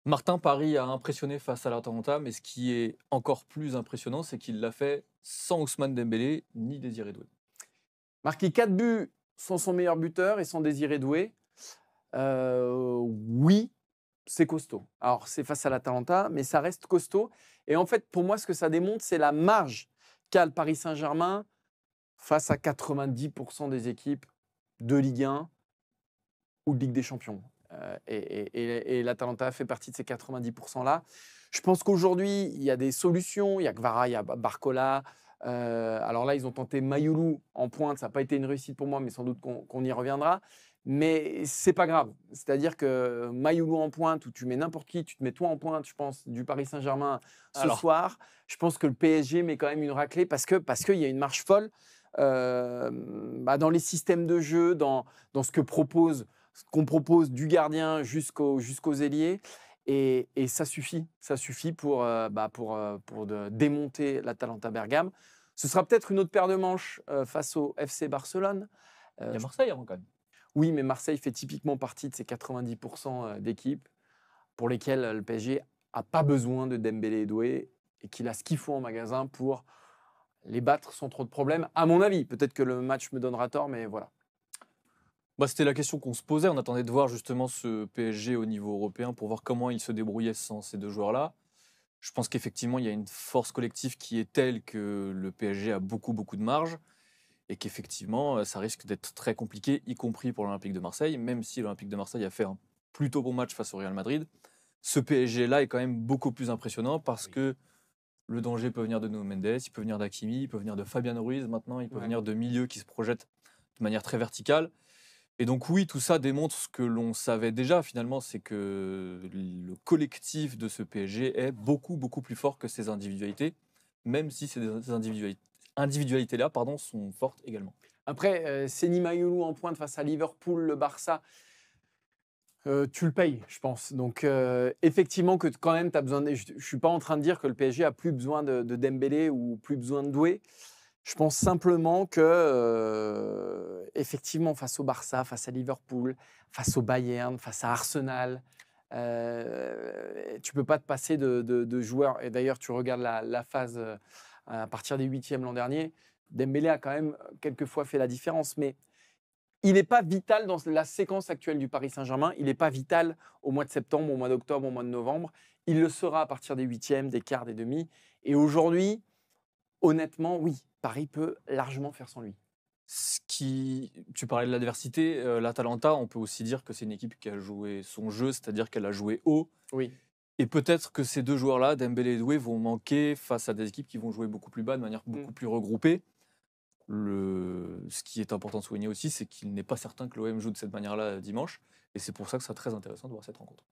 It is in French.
Martin, Paris a impressionné face à l'Atalanta, mais ce qui est encore plus impressionnant, c'est qu'il l'a fait sans Ousmane Dembélé ni Désiré Doué. Marqué 4 buts sans son meilleur buteur et sans Désiré Doué. Oui, c'est costaud. Alors, c'est face à l'Atalanta, mais ça reste costaud. Et en fait, pour moi, ce que ça démontre, c'est la marge qu'a le Paris Saint-Germain face à 90% des équipes de Ligue 1 ou de Ligue des Champions. Et l'Atalanta fait partie de ces 90%-là. Je pense qu'aujourd'hui, il y a des solutions. Il y a Kvara, il y a Barcola. Alors là, ils ont tenté Mayoulou en pointe. Ça n'a pas été une réussite pour moi, mais sans doute qu'on y reviendra. Mais c'est pas grave. C'est-à-dire que Mayoulou en pointe, où tu mets n'importe qui, tu te mets toi en pointe, je pense, du Paris Saint-Germain ce Alors, soir. Je pense que le PSG met quand même une raclée parce qu'il y a une marche folle dans les systèmes de jeu, dans ce qu'on propose du gardien jusqu'aux ailiers. Et ça suffit pour démonter l'Atalanta Bergame. Ce sera peut-être une autre paire de manches face au FC Barcelone. il y a Je Marseille avant quand même. Oui, mais Marseille fait typiquement partie de ces 90% d'équipes pour lesquelles le PSG n'a pas besoin de Dembélé et Doué et qu'il a ce qu'il faut en magasin pour les battre sans trop de problèmes, à mon avis. Peut-être que le match me donnera tort, mais voilà. Bah, c'était la question qu'on se posait. On attendait de voir justement ce PSG au niveau européen pour voir comment il se débrouillait sans ces deux joueurs-là. Je pense qu'effectivement, il y a une force collective qui est telle que le PSG a beaucoup, beaucoup de marge et qu'effectivement, ça risque d'être très compliqué, y compris pour l'Olympique de Marseille, même si l'Olympique de Marseille a fait un plutôt bon match face au Real Madrid. Ce PSG-là est quand même beaucoup plus impressionnant parce que le danger peut venir de Nuno Mendes, il peut venir d'Hakimi, il peut venir de Fabian Ruiz maintenant, il peut Ouais. venir de milieux qui se projettent de manière très verticale. Et donc oui, tout ça démontre ce que l'on savait déjà finalement, c'est que le collectif de ce PSG est beaucoup, beaucoup plus fort que ses individualités, même si ces individualités-là sont fortes également. Après, Seny Mayoulou en pointe face à Liverpool, le Barça, tu le payes, je pense. Donc, effectivement, que quand même, tu as besoin je ne suis pas en train de dire que le PSG a plus besoin de Dembélé ou plus besoin de Doué. Je pense simplement que, effectivement, face au Barça, face à Liverpool, face au Bayern, face à Arsenal, tu ne peux pas te passer de joueurs. Et d'ailleurs, tu regardes la phase à partir des huitièmes l'an dernier, Dembélé a quand même quelquefois fait la différence. Mais il n'est pas vital dans la séquence actuelle du Paris Saint-Germain. Il n'est pas vital au mois de septembre, au mois d'octobre, au mois de novembre. Il le sera à partir des huitièmes, des quarts, des demi. Et aujourd'hui, honnêtement, oui, Paris peut largement faire sans lui. Tu parlais de l'adversité, l'Atalanta, on peut aussi dire que c'est une équipe qui a joué son jeu, c'est-à-dire qu'elle a joué haut. Oui. Et peut-être que ces deux joueurs-là, Dembélé et Doué, vont manquer face à des équipes qui vont jouer beaucoup plus bas, de manière Mm. beaucoup plus regroupée. Ce qui est important de souligner aussi, c'est qu'il n'est pas certain que l'OM joue de cette manière-là dimanche. Et c'est pour ça que c'est très intéressant de voir cette rencontre.